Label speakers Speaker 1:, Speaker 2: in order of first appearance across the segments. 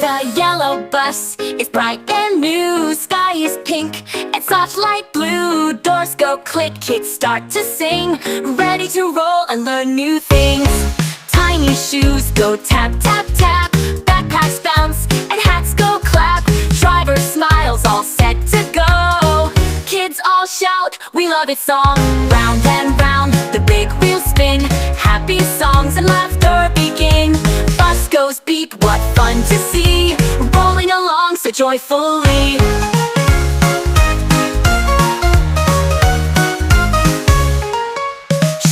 Speaker 1: The yellow bus is bright and new. Sky is pink and soft light blue. Doors go click, kids start to sing, ready to roll and learn new things. Tiny shoes go tap, tap, tap. Backpacks bounce and hats go clap. Driver smiles, all set to go. Kids all shout, we love it song. Round and round, the big wheels spin. Happy songs and laughter begin. Bus goes beep, what fun to see, rolling along so joyfully.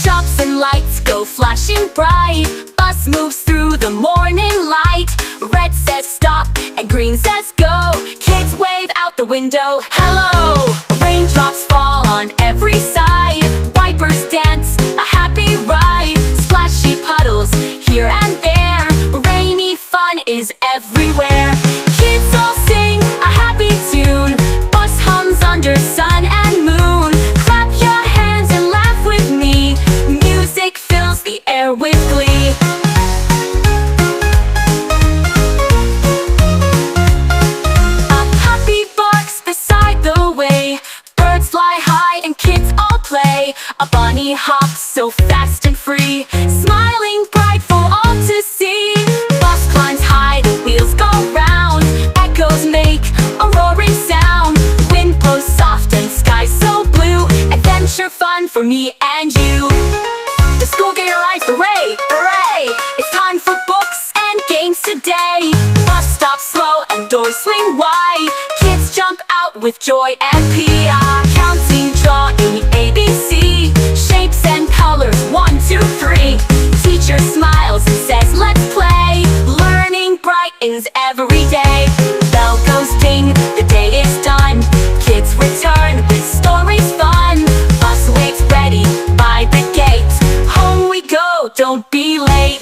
Speaker 1: Shops and lights go flashing bright. Bus moves through the morning light. Red says stop and green says go. Kids wave out the window, hello. Raindrops fall on every side. Wipers dance, a happy ride. Splashy puddles here and there. Rainy fun is everywhere. Kids all sing a happy tune. Bus hums under sun and moon. Clap your hands and laugh with me. Music fills the air with glee. A puppy barks beside the way. Birds fly high and kids all play. A bunny hops so fast and free, smiling bright for all to see. Bus climbs high, the wheels go round. Echoes make a roaring sound. Wind blows soft and sky so blue. Adventure fun for me and you. The school gate arrives, hooray, hooray. It's time for books and games today. Bus stops slow and doors swing wide. Kids jump out with joy and P.I. Counting, drawing, ABC. Shapes and colors, 1, 2, 3. Teacher smiles and says, let's play. Learning brightens every day. Bell goes ding, the day is done. Kids return with stories fun. Bus waits ready by the gate. Home we go, don't be late.